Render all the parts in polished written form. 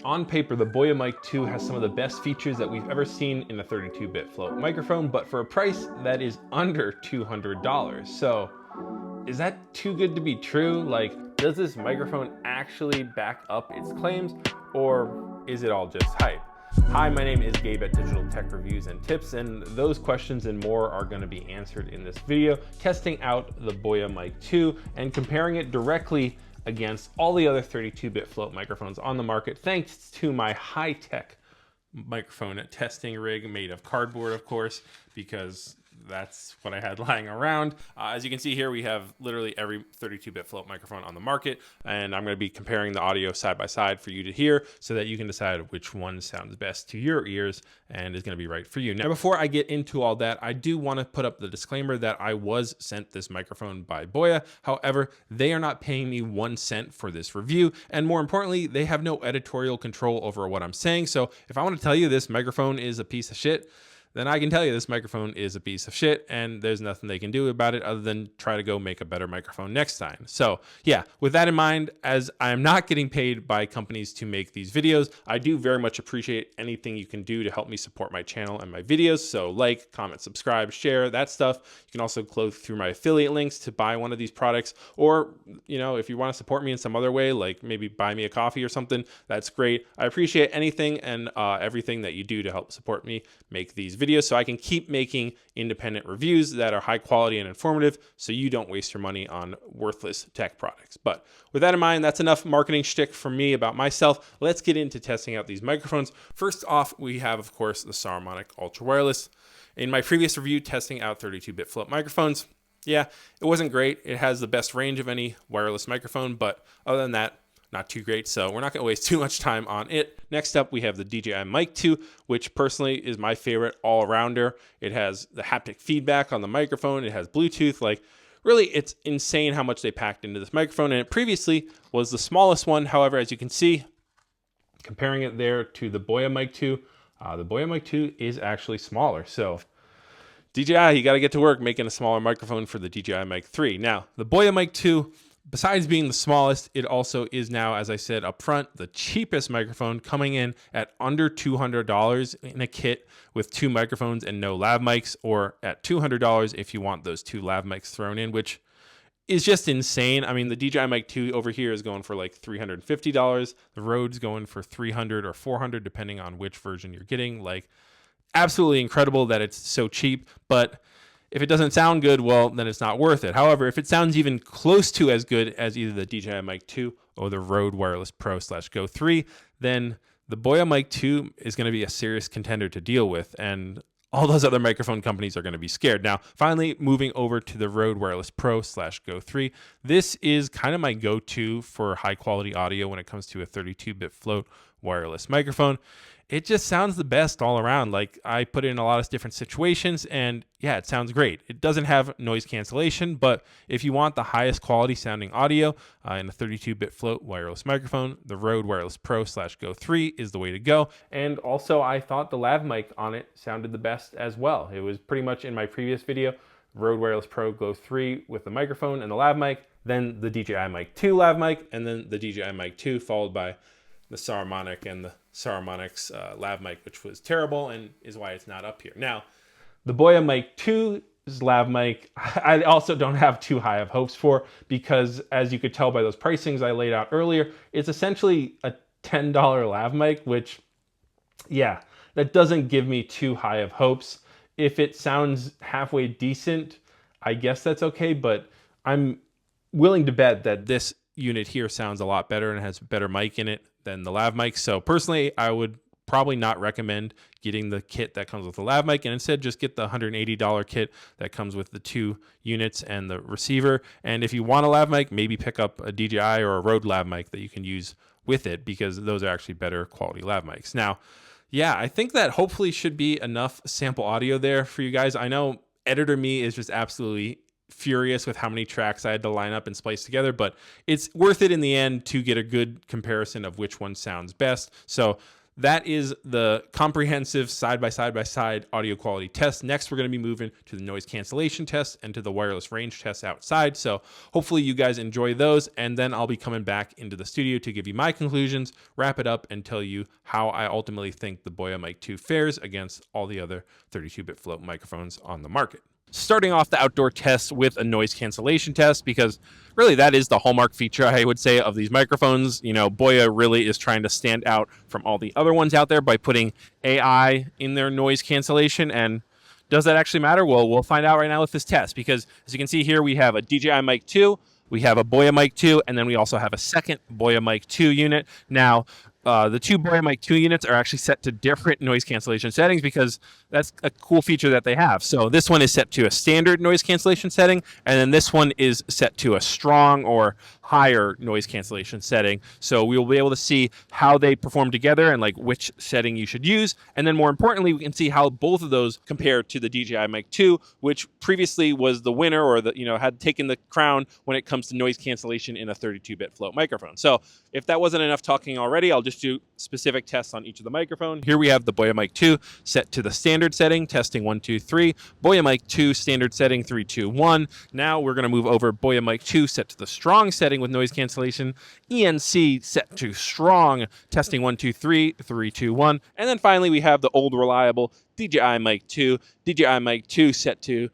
On paper, the BOYA Mic 2 has some of the best features that we've ever seen in a 32-bit float microphone, but for a price that is under $200. So, is that too good to be true? Like, does this microphone actually back up its claims, or is it all just hype? Hi, my name is Gabe at Digital Tech Reviews and Tips, and those questions and more are going to be answered in this video, testing out the BOYA Mic 2 and comparing it directly against all the other 32-bit float microphones on the market, thanks to my high-tech microphone testing rig made of cardboard, of course, because that's what I had lying around. As you can see here, we have literally every 32-bit float microphone on the market, and I'm going to be comparing the audio side by side for you to hear so that you can decide which one sounds best to your ears and is going to be right for you. Now, before I get into all that, I do want to put up the disclaimer that I was sent this microphone by BOYA. However, they are not paying me 1 cent for this review, and more importantly, they have no editorial control over what I'm saying. So if I want to tell you this microphone is a piece of shit, then I can tell you this microphone is a piece of shit and there's nothing they can do about it other than try to go make a better microphone next time. So yeah, with that in mind, as I'm not getting paid by companies to make these videos, I do very much appreciate anything you can do to help me support my channel and my videos. So like, comment, subscribe, share, that stuff. You can also go through my affiliate links to buy one of these products, or, you know, if you want to support me in some other way, like maybe buy me a coffee or something, that's great. I appreciate anything and everything that you do to help support me make these videos so I can keep making independent reviews that are high quality and informative so you don't waste your money on worthless tech products. But with that in mind, that's enough marketing shtick from me about myself. Let's get into testing out these microphones. First off, we have, of course, the Saramonic Ultra Wireless. In my previous review testing out 32-bit float microphones, yeah, it wasn't great. It has the best range of any wireless microphone, but other than that, not too great, so we're not going to waste too much time on it. Next up, we have the DJI Mic 2, which personally is my favorite all-arounder. It has the haptic feedback on the microphone. It has Bluetooth. Like, really, it's insane how much they packed into this microphone, and it previously was the smallest one. However, as you can see, comparing it there to the BOYA Mic 2, the BOYA Mic 2 is actually smaller. So DJI, you got to get to work making a smaller microphone for the DJI Mic 3. Now, the BOYA Mic 2, besides being the smallest, it also is now, as I said up front, the cheapest microphone, coming in at under $200 in a kit with 2 microphones and no lav mics, or at $200 if you want those 2 lav mics thrown in, which is just insane. I mean, the DJI Mic 2 over here is going for like $350. The Røde's going for $300 or $400, depending on which version you're getting. Like, absolutely incredible that it's so cheap, but if it doesn't sound good, well, then it's not worth it. However, if it sounds even close to as good as either the DJI Mic 2 or the Røde Wireless Pro / Go 3, then the BOYA Mic 2 is going to be a serious contender to deal with, and all those other microphone companies are going to be scared. Now, finally, moving over to the Røde Wireless Pro / Go 3, this is kind of my go-to for high-quality audio when it comes to a 32-bit float wireless microphone. It just sounds the best all around. Like, I put it in a lot of different situations, and yeah, it sounds great. It doesn't have noise cancellation, but if you want the highest quality sounding audio in a 32-bit float wireless microphone, the Røde Wireless Pro / Go 3 is the way to go. And also, I thought the lav mic on it sounded the best as well. It was pretty much in my previous video, Røde Wireless Pro Go 3 with the microphone and the lav mic, then the DJI Mic 2 lav mic, and then the DJI Mic 2 followed by the Saramonic and the Saramonic's lav mic, which was terrible and is why it's not up here. Now, the BOYA Mic 2's lav mic, I also don't have too high of hopes for, because as you could tell by those pricings I laid out earlier, it's essentially a $10 lav mic, which, yeah, that doesn't give me too high of hopes. If it sounds halfway decent, I guess that's okay, but I'm willing to bet that this unit here sounds a lot better and has better mic in it than the lav mic. So personally, I would probably not recommend getting the kit that comes with the lav mic, and instead just get the $180 kit that comes with the 2 units and the receiver. And if you want a lav mic, maybe pick up a DJI or a Røde lav mic that you can use with it, because those are actually better quality lav mics. Now, yeah, I think that hopefully should be enough sample audio there for you guys. I know editor me is just absolutely furious with how many tracks I had to line up and splice together, but it's worth it in the end to get a good comparison of which one sounds best. So that is the comprehensive side-by-side audio quality test. Next, we're going to be moving to the noise cancellation test and to the wireless range test outside. So hopefully you guys enjoy those, and then I'll be coming back into the studio to give you my conclusions, wrap it up, and tell you how I ultimately think the BOYA Mic 2 fares against all the other 32-bit float microphones on the market. Starting off the outdoor test with a noise cancellation test, because really that is the hallmark feature, I would say, of these microphones. You know, BOYA really is trying to stand out from all the other ones out there by putting AI in their noise cancellation. And does that actually matter? Well, we'll find out right now with this test, because as you can see here, we have a DJI Mic 2, we have a BOYA Mic 2, and then we also have a second BOYA Mic 2 unit. Now, the two BOYA Mic 2 units are actually set to different noise cancellation settings, because that's a cool feature that they have. So this one is set to a standard noise cancellation setting, and then this one is set to a strong or higher noise cancellation setting. So we will be able to see how they perform together and like which setting you should use. And then more importantly, we can see how both of those compare to the DJI Mic 2, which previously was the winner, or the, had taken the crown when it comes to noise cancellation in a 32-bit float microphone. So if that wasn't enough talking already, I'll just do specific tests on each of the microphones. Here we have the BOYA Mic 2 set to the standard setting, testing 1, 2, 3. BOYA Mic 2 standard setting, 3, 2, 1. Now we're going to move over BOYA Mic 2 set to the strong setting with noise cancellation. ENC set to strong, testing 1, 2, 3, 3, 2, 1. And then finally we have the old reliable DJI Mic 2. DJI Mic 2 set to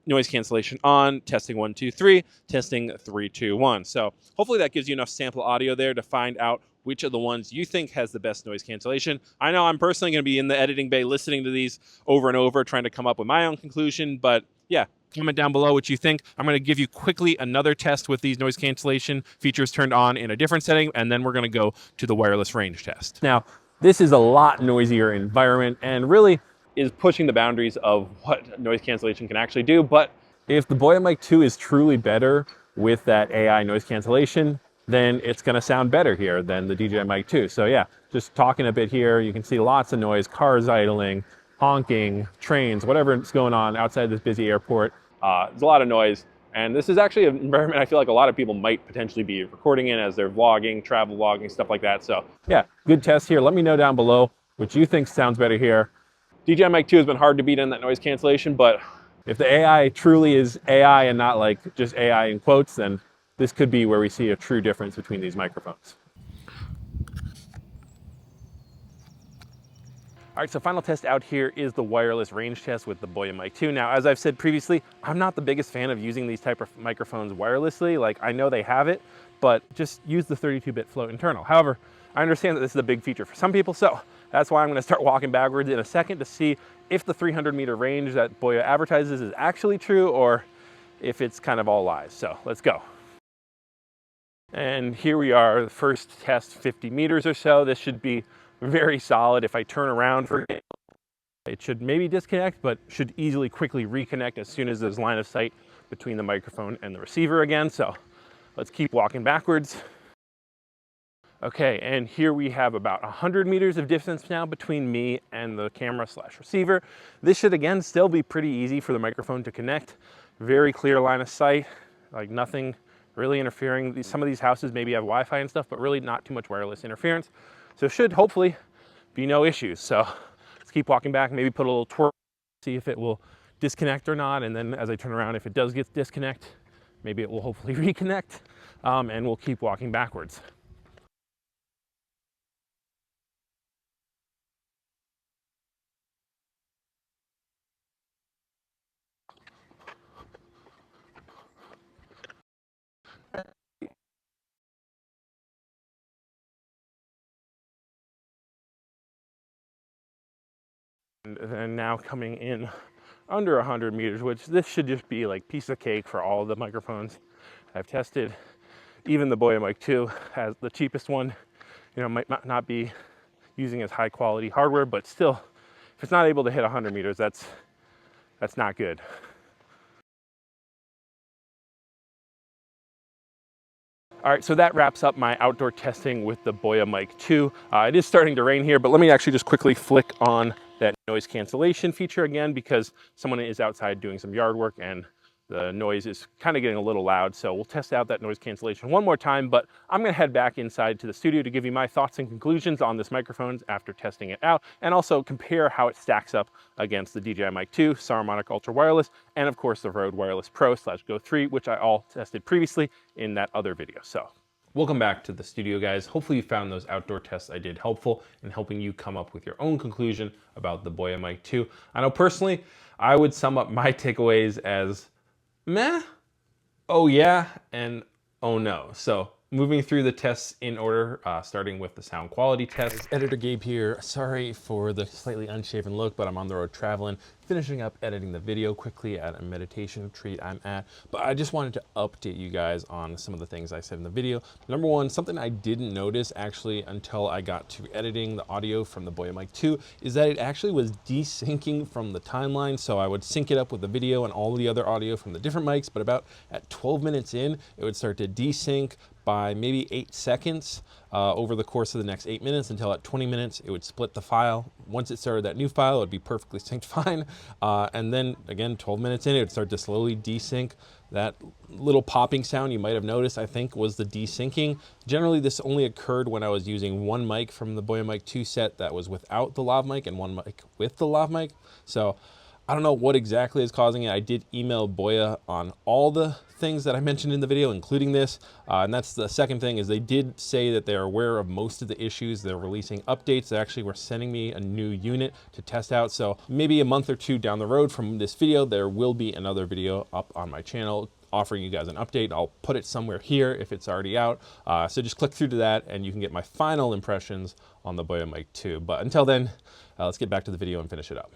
noise cancellation on, testing 1, 2, 3, testing 3, 2, 1. So hopefully that gives you enough sample audio there to find out which of the ones you think has the best noise cancellation. I know I'm personally going to be in the editing bay listening to these over and over, trying to come up with my own conclusion, but yeah, comment down below what you think. I'm going to give you quickly another test with these noise cancellation features turned on in a different setting, and then we're going to go to the wireless range test. Now, this is a lot noisier environment and really is pushing the boundaries of what noise cancellation can actually do. But if the BOYA Mic 2 is truly better with that AI noise cancellation, then it's going to sound better here than the DJI Mic 2. So yeah, just talking a bit here, you can see lots of noise, cars idling, honking, trains, whatever is going on outside this busy airport. There's a lot of noise. And this is actually an environment I feel like a lot of people might potentially be recording in as they're vlogging, travel vlogging, stuff like that. So yeah, good test here. Let me know down below what you think sounds better here. DJI Mic 2 has been hard to beat in that noise cancellation, but if the AI truly is AI and not like just AI in quotes, then this could be where we see a true difference between these microphones. All right, so final test out here is the wireless range test with the BOYA Mic 2. Now, as I've said previously, I'm not the biggest fan of using these type of microphones wirelessly. Like, I know they have it, but just use the 32-bit float internal. However, I understand that this is a big feature for some people, so that's why I'm gonna start walking backwards in a second to see if the 300-meter range that BOYA advertises is actually true or if it's kind of all lies. So let's go. And here we are, the first test, 50 meters or so. This should be very solid. If I turn around for it should maybe disconnect, but should easily quickly reconnect as soon as there's line of sight between the microphone and the receiver again. So let's keep walking backwards. Okay, and here we have about 100 meters of distance now between me and the camera slash receiver. This should again still be pretty easy for the microphone to connect. Very clear line of sight, like nothing really interfering. Some of these houses maybe have Wi-Fi and stuff, but really not too much wireless interference. So should hopefully be no issues. So let's keep walking back, maybe put a little twirl, see if it will disconnect or not. And then as I turn around, if it does get disconnect, maybe it will hopefully reconnect, and we'll keep walking backwards. And now coming in under 100 meters, which this should just be like piece of cake for all of the microphones I've tested. Even the BOYA Mic 2 has the cheapest one, might not be using as high quality hardware, but still, if it's not able to hit 100 meters, that's not good. All right, so that wraps up my outdoor testing with the BOYA Mic 2. It is starting to rain here, but let me actually just quickly flick on that noise cancellation feature again, because someone is outside doing some yard work and the noise is kind of getting a little loud. So we'll test out that noise cancellation one more time, but I'm gonna head back inside to the studio to give you my thoughts and conclusions on this microphone after testing it out, and also compare how it stacks up against the DJI Mic 2, Saramonic Ultra Wireless, and of course the Røde Wireless Pro / Go 3, which I all tested previously in that other video. So welcome back to the studio, guys. Hopefully you found those outdoor tests I did helpful in helping you come up with your own conclusion about the BOYA Mic 2. I know personally, I would sum up my takeaways as meh, oh yeah, and oh no. So moving through the tests in order, starting with the sound quality test. Editor Gabe here. Sorry for the slightly unshaven look, but I'm on the road traveling, finishing up editing the video quickly at a meditation retreat I'm at. But I just wanted to update you guys on some of the things I said in the video. Number one, something I didn't notice actually until I got to editing the audio from the BOYA Mic 2 is that it actually was desyncing from the timeline. So I would sync it up with the video and all the other audio from the different mics, but about at 12 minutes in, it would start to desync by maybe 8 seconds over the course of the next 8 minutes, until at 20 minutes it would split the file. Once it started that new file, it would be perfectly synced fine. And then again, 12 minutes in, it would start to slowly desync. That little popping sound you might have noticed, I think, was the desyncing. Generally, this only occurred when I was using one mic from the BOYA Mic 2 set that was without the lav mic and one mic with the lav mic. So I don't know what exactly is causing it. I did email BOYA on all the things that I mentioned in the video, including this. And that's the second thing, is they did say that they're aware of most of the issues. They're releasing updates. They actually were sending me a new unit to test out. So maybe a month or two down the road from this video, there will be another video up on my channel offering you guys an update. I'll put it somewhere here if it's already out. So just click through to that and you can get my final impressions on the BOYA Mic 2. But until then, let's get back to the video and finish it up.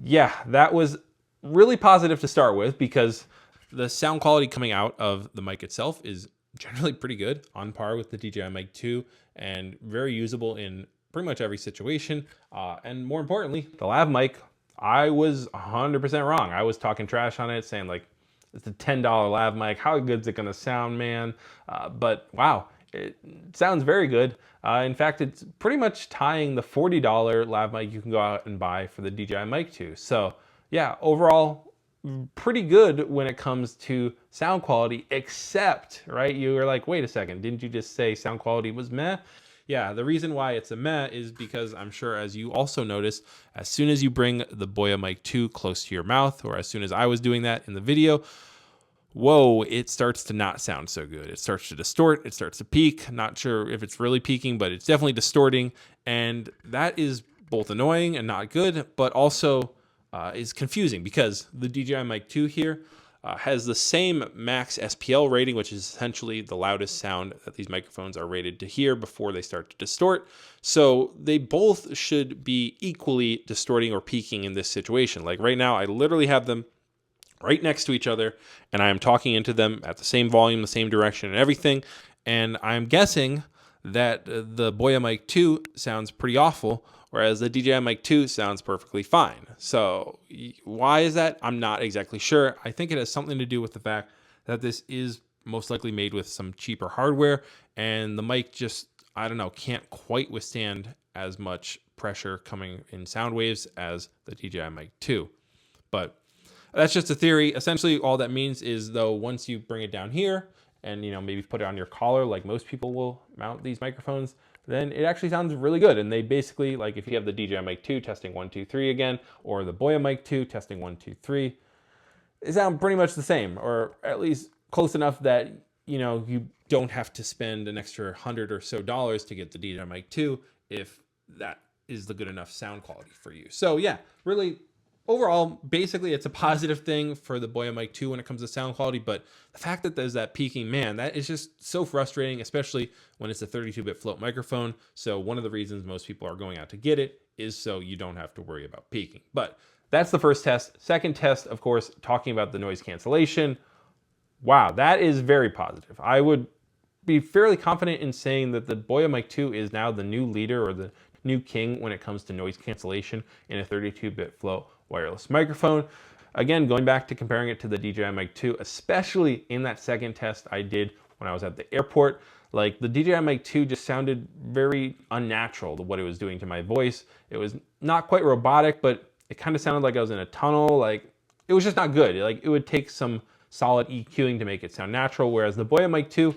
Yeah, that was really positive to start with, because the sound quality coming out of the mic itself is generally pretty good, on par with the DJI Mic 2, and very usable in pretty much every situation. And more importantly, the lav mic, I was 100% wrong. I was talking trash on it, saying like, it's a $10 lav mic. How good is it gonna sound, man? But wow, it sounds very good. In fact, it's pretty much tying the $40 lav mic you can go out and buy for the DJI Mic 2. So yeah, overall, pretty good when it comes to sound quality, except, right, you were like, wait a second, didn't you just say sound quality was meh? Yeah, the reason why it's a meh is because I'm sure, as you also noticed, as soon as you bring the BOYA Mic 2 close to your mouth, or as soon as I was doing that in the video, whoa, it starts to not sound so good. It starts to distort, it starts to peak. Not sure if it's really peaking, but it's definitely distorting. And that is both annoying and not good, but also is confusing, because the DJI Mic 2 here has the same max SPL rating, which is essentially the loudest sound that these microphones are rated to hear before they start to distort. So they both should be equally distorting or peaking in this situation. Like right now, I literally have them right next to each other, and I am talking into them at the same volume, the same direction and everything. And I'm guessing that the BOYA Mic 2 sounds pretty awful, whereas the DJI Mic 2 sounds perfectly fine. So why is that? I'm not exactly sure. I think it has something to do with the fact that this is most likely made with some cheaper hardware, and the mic just, I don't know, can't quite withstand as much pressure coming in sound waves as the DJI Mic 2. But that's just a theory. Essentially, all that means is, though, once you bring it down here and, you know, maybe put it on your collar like most people will mount these microphones, then it actually sounds really good. And they basically, like if you have the DJI Mic 2 testing 1, 2, 3 again, or the BOYA Mic 2 testing 1, 2, 3, they sound pretty much the same, or at least close enough that, you know, you don't have to spend an extra $100 or so to get the DJI Mic 2 if that is the good enough sound quality for you. So yeah, really, overall, basically it's a positive thing for the BOYA Mic 2 when it comes to sound quality, but the fact that there's that peaking, man, that is just so frustrating, especially when it's a 32-bit float microphone. So one of the reasons most people are going out to get it is so you don't have to worry about peaking. But that's the first test. Second test, of course, talking about the noise cancellation. Wow, that is very positive. I would be fairly confident in saying that the BOYA Mic 2 is now the new leader, or the new king, when it comes to noise cancellation in a 32-bit float wireless microphone. Again, going back to comparing it to the DJI Mic 2, especially in that second test I did when I was at the airport, like the DJI Mic 2 just sounded very unnatural to what it was doing to my voice. It was not quite robotic, but it kind of sounded like I was in a tunnel. Like, it was just not good. Like, it would take some solid EQing to make it sound natural, whereas the BOYA Mic 2,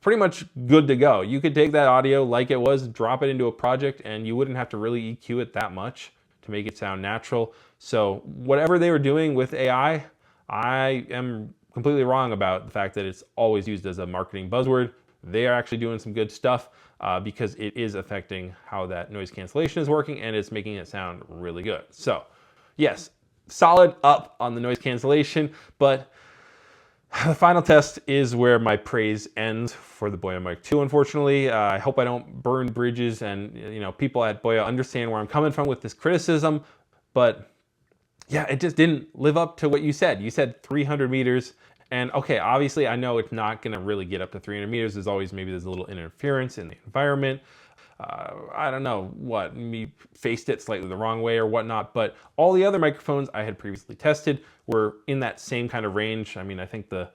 pretty much good to go. You could take that audio like it was, drop it into a project, and you wouldn't have to really EQ it that much to make it sound natural. So whatever they were doing with AI, I am completely wrong about the fact that it's always used as a marketing buzzword. They are actually doing some good stuff because it is affecting how that noise cancellation is working, and it's making it sound really good. So yes, solid up on the noise cancellation, but the final test is where my praise ends for the BOYA Mic 2, unfortunately. I hope I don't burn bridges, and people at BOYA understand where I'm coming from with this criticism, but yeah, it just didn't live up to what you said. You said 300 meters, and okay, obviously I know it's not gonna really get up to 300 meters. There's always, maybe there's a little interference in the environment. I don't know what, me faced it slightly the wrong way or whatnot, but all the other microphones I had previously tested were in that same kind of range. I mean, I think the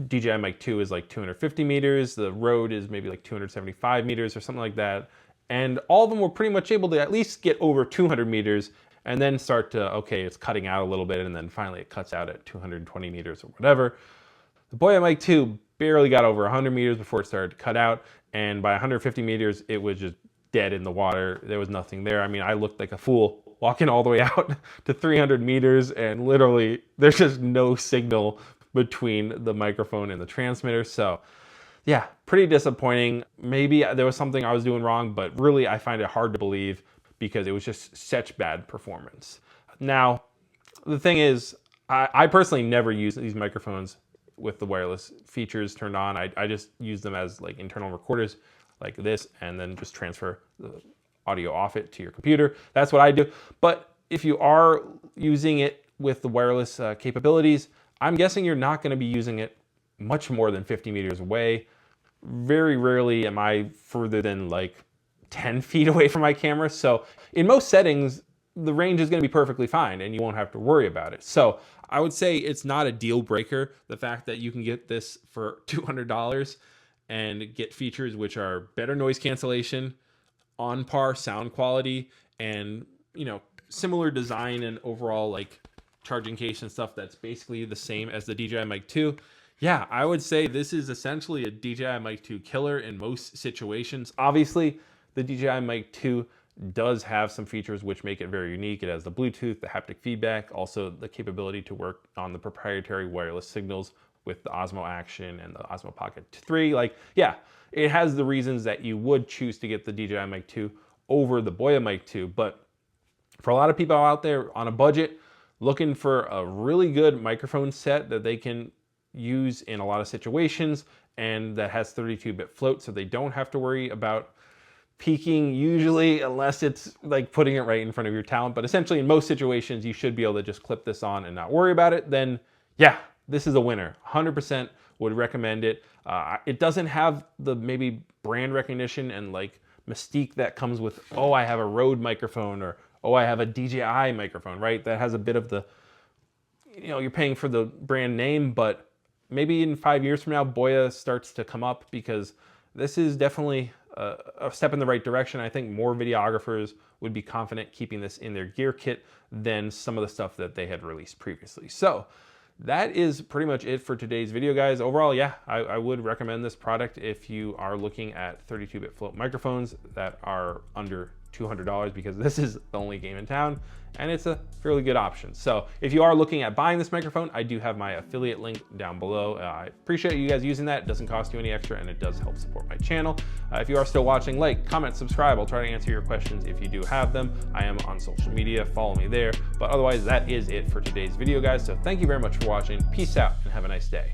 DJI Mic 2 is like 250 meters, the Røde is maybe like 275 meters or something like that. And all of them were pretty much able to at least get over 200 meters and then start to, okay, it's cutting out a little bit, and then finally it cuts out at 220 meters or whatever. The BOYA Mic 2 barely got over 100 meters before it started to cut out, and by 150 meters, it was just dead in the water. There was nothing there. I mean, I looked like a fool walking all the way out to 300 meters, and literally there's just no signal between the microphone and the transmitter. So yeah, pretty disappointing. Maybe there was something I was doing wrong, but really I find it hard to believe because it was just such bad performance. Now, the thing is, I personally never use these microphones with the wireless features turned on. I just use them as like internal recorders like this, and then just transfer the audio off it to your computer. That's what I do. But if you are using it with the wireless capabilities, I'm guessing you're not going to be using it much more than 50 meters away. Very rarely am I further than like 10 feet away from my camera. So in most settings, the range is going to be perfectly fine and you won't have to worry about it. So I would say it's not a deal breaker, the fact that you can get this for $200 and get features which are better noise cancellation, on par sound quality, and similar design and overall like charging case and stuff that's basically the same as the DJI Mic 2. Yeah, I would say this is essentially a DJI Mic 2 killer in most situations. Obviously, the DJI Mic 2 does have some features which make it very unique. It has the Bluetooth, the haptic feedback, also the capability to work on the proprietary wireless signals with the Osmo Action and the Osmo Pocket 3. Like, yeah, it has the reasons that you would choose to get the DJI Mic 2 over the BOYA Mic 2. But for a lot of people out there on a budget looking for a really good microphone set that they can use in a lot of situations and that has 32-bit float, so they don't have to worry about peaking usually, unless it's like putting it right in front of your talent. But essentially in most situations, you should be able to just clip this on and not worry about it. Then yeah, this is a winner. 100% would recommend it. It doesn't have the maybe brand recognition and like mystique that comes with, oh, I have a Røde microphone, or oh, I have a DJI microphone, right? That has a bit of the, you're paying for the brand name, but maybe in 5 years from now, BOYA starts to come up, because this is definitely a step in the right direction. I think more videographers would be confident keeping this in their gear kit than some of the stuff that they had released previously. So that is pretty much it for today's video, guys. Overall, yeah, I would recommend this product if you are looking at 32-bit float microphones that are under $200, because this is the only game in town and it's a fairly good option. So if you are looking at buying this microphone, I do have my affiliate link down below. I appreciate you guys using that. It doesn't cost you any extra and it does help support my channel. If you are still watching, like, comment, subscribe. I'll try to answer your questions if you do have them. I am on social media, follow me there. But otherwise, that is it for today's video, guys. So thank you very much for watching. Peace out and have a nice day.